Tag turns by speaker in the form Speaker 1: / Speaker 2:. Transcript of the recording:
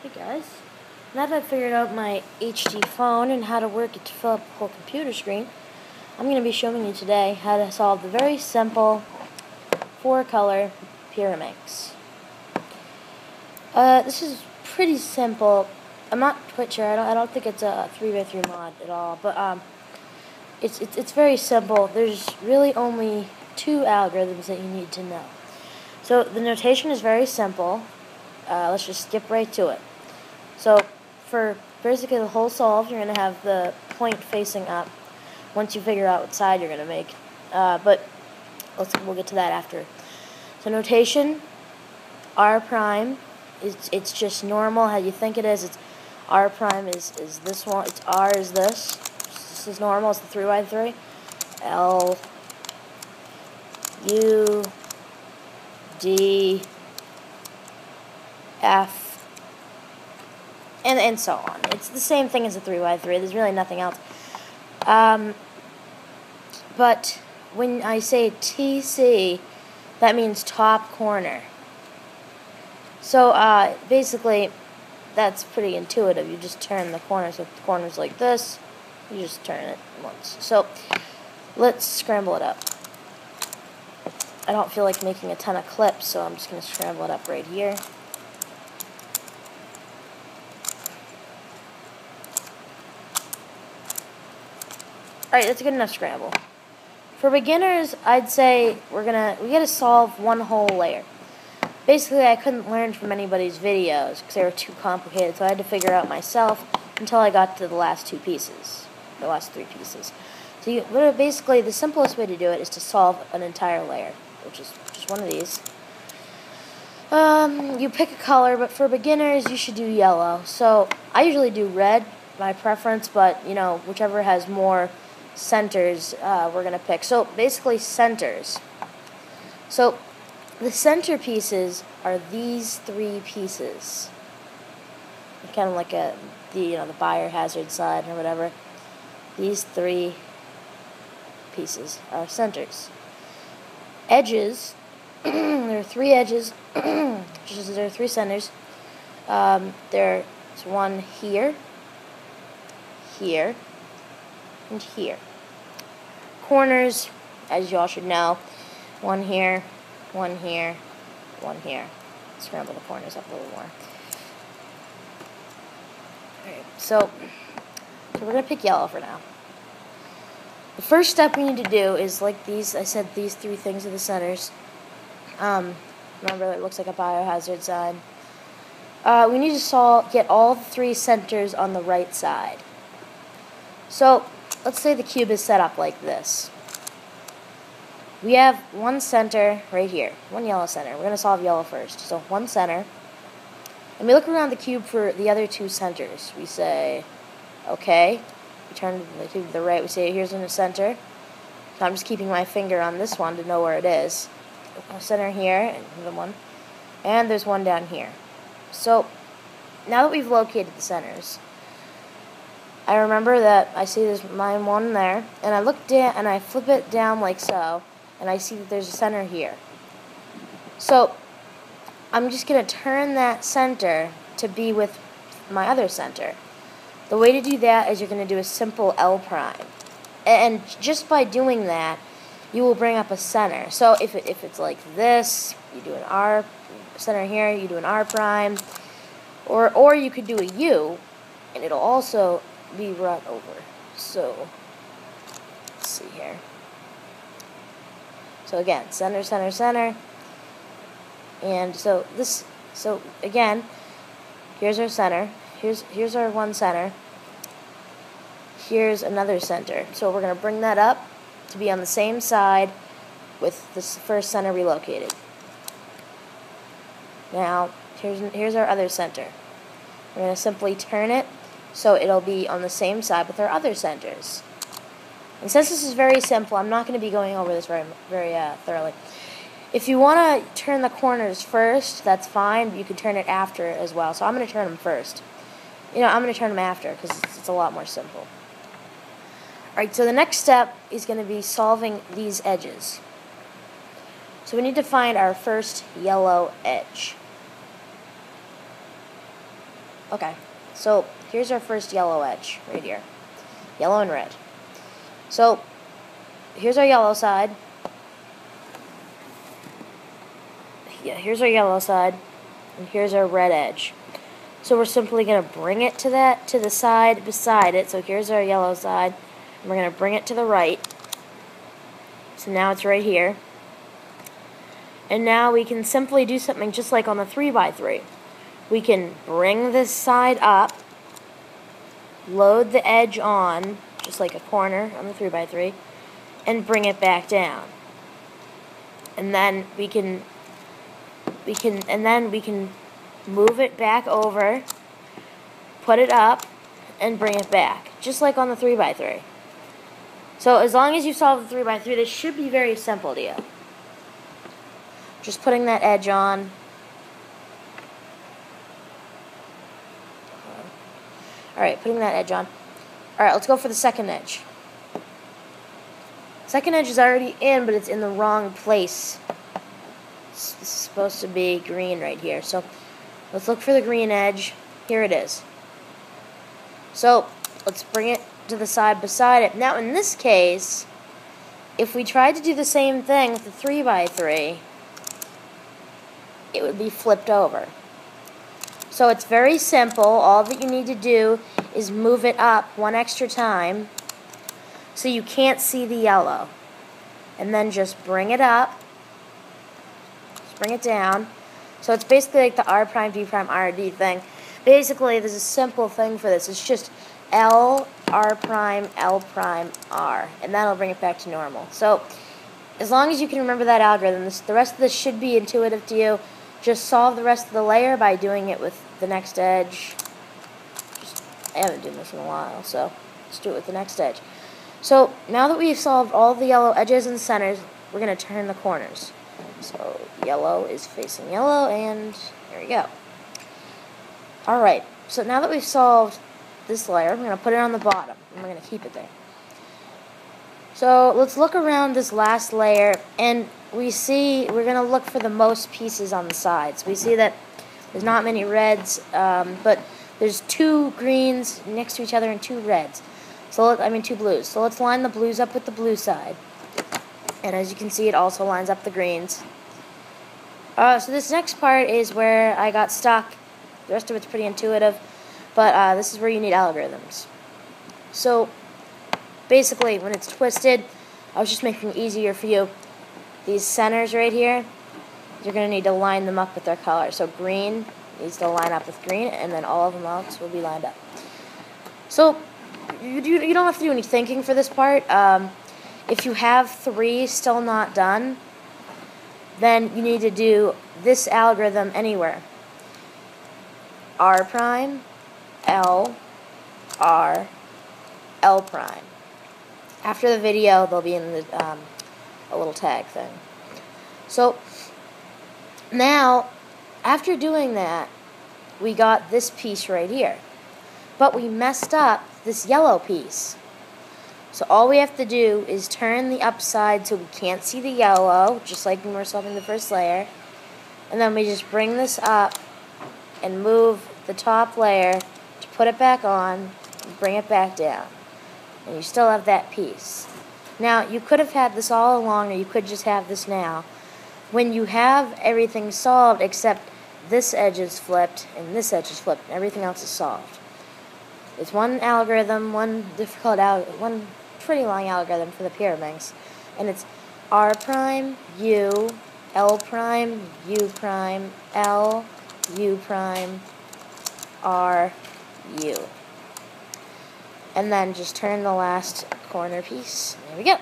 Speaker 1: Hey guys, now that I've figured out my HD phone and how to work it to fill up the whole computer screen, I'm going to be showing you today how to solve the very simple 4-color Pyriminx. This is pretty simple. I'm not quite sure. I don't think it's a 3x3 mod at all, but it's very simple. There's really only 2 algorithms that you need to know. So the notation is very simple. Let's just skip right to it. So for basically the whole solve, you're going to have the point facing up once you figure out what side you're going to make. But we'll get to that after. So notation, R prime, it's just normal how you think it is. It's R prime is this one. It's R is this. This is normal. It's the 3x3. L, U, D, F, and so on. It's the same thing as a 3x3. There's really nothing else. But when I say TC, that means top corner. So basically, that's pretty intuitive. You just turn the corner. So if the corner's like this, you just turn it once. So let's scramble it up. I don't feel like making a ton of clips, so I'm just going to scramble it up right here. Alright, that's a good enough scramble. For beginners, I'd say we gotta solve one whole layer. Basically, I couldn't learn from anybody's videos because they were too complicated, so I had to figure it out myself until I got to the last 2 pieces, the last 3 pieces. So basically, the simplest way to do it is to solve an entire layer, which is just one of these. You pick a color, but for beginners, you should do yellow. So I usually do red, my preference, but you know, whichever has more centers, we're gonna pick. So basically, centers. So the center pieces are these 3 pieces, kind of like the biohazard side or whatever. These 3 pieces are centers. Edges. There are 3 edges. There are 3 centers. There's one here, here, and here. Corners, as you all should know, one here, one here, one here. Scramble the corners up a little more. Alright, so we're going to pick yellow for now. The first step we need to do is, like these, I said these 3 things are the centers. Remember, it looks like a biohazard side. We need to get all 3 centers on the right side. So let's say the cube is set up like this. We have one center right here, one yellow center. We're going to solve yellow first. So one center. And we look around the cube for the other 2 centers. We say, okay. We turn the cube to the right. We say, here's in the center. So I'm just keeping my finger on this one to know where it is. Center here, and the one. And there's one down here. So now that we've located the centers, I remember that I see there's my one there, and I look down and I flip it down like so, and I see that there's a center here. So I'm just going to turn that center to be with my other center. The way to do that is you're going to do a simple L prime. And just by doing that, you will bring up a center. So if it's like this, you do an R center here, you do an R prime, or you could do a U, and it'll also be brought over. So let's see here. So again, center, center, center, and so again, here's our center. Here's our one center. Here's another center. So we're gonna bring that up to be on the same side with this first center relocated. Now, here's our other center. We're going to simply turn it so it'll be on the same side with our other centers. And since this is very simple, I'm not going to be going over this very thoroughly. If you want to turn the corners first, that's fine, but you can turn it after as well. So I'm going to turn them first. I'm going to turn them after because it's a lot more simple. Alright, so the next step is going to be solving these edges. So we need to find our first yellow edge. Okay, so here's our first yellow edge right here. Yellow and red. So here's our yellow side. Yeah, here's our yellow side, and here's our red edge. So we're simply going to bring it to the side beside it. So here's our yellow side, and we're going to bring it to the right. So now it's right here. And now we can simply do something just like on the 3x3. We can bring this side up, load the edge on, just like a corner on the 3x3, and bring it back down. And then we can move it back over, put it up, and bring it back, just like on the 3x3. So as long as you solve the 3x3, this should be very simple to you. Just putting that edge on. Alright, putting that edge on. Alright, let's go for the second edge. Second edge is already in, but it's in the wrong place. This is supposed to be green right here. So let's look for the green edge. Here it is. So let's bring it to the side beside it. Now in this case, if we tried to do the same thing with the 3x3, it would be flipped over. So it's very simple. All that you need to do is move it up one extra time so you can't see the yellow. And then just bring it up. Just bring it down. So it's basically like the R prime, D prime, R, D thing. Basically, there's a simple thing for this. It's just L, R prime, L prime, R. And that'll bring it back to normal. So as long as you can remember that algorithm, the rest of this should be intuitive to you. Just solve the rest of the layer by doing it with the next edge. I haven't done this in a while, so let's do it with the next edge. So now that we've solved all the yellow edges and centers, we're going to turn the corners. So yellow is facing yellow, and there we go. Alright, so now that we've solved this layer, we're going to put it on the bottom, and we're going to keep it there. So let's look around this last layer, and we're going to look for the most pieces on the sides. We see that there's not many reds, but there's 2 greens next to each other and 2 reds. So 2 blues. So let's line the blues up with the blue side. And as you can see, it also lines up the greens. So this next part is where I got stuck. The rest of it's pretty intuitive, but this is where you need algorithms. So basically, when it's twisted, I was just making it easier for you. These centers right here, you're going to need to line them up with their color. So green needs to line up with green, and then all of them else will be lined up. So you don't have to do any thinking for this part. If you have 3 still not done, then you need to do this algorithm anywhere. R prime, L, R, L prime. After the video, they'll be in the a little tag thing. So now, after doing that, we got this piece right here. But we messed up this yellow piece. So all we have to do is turn the upside so we can't see the yellow, just like when we're solving the first layer. And then we just bring this up and move the top layer to put it back on and bring it back down. And you still have that piece. Now, you could have had this all along, or you could just have this now. When you have everything solved except this edge is flipped and this edge is flipped, and everything else is solved. It's one algorithm, one pretty long algorithm for the Pyriminx, and it's R prime, U, L prime, U prime, L, U prime, R, U. And then just turn the last corner piece. There we go.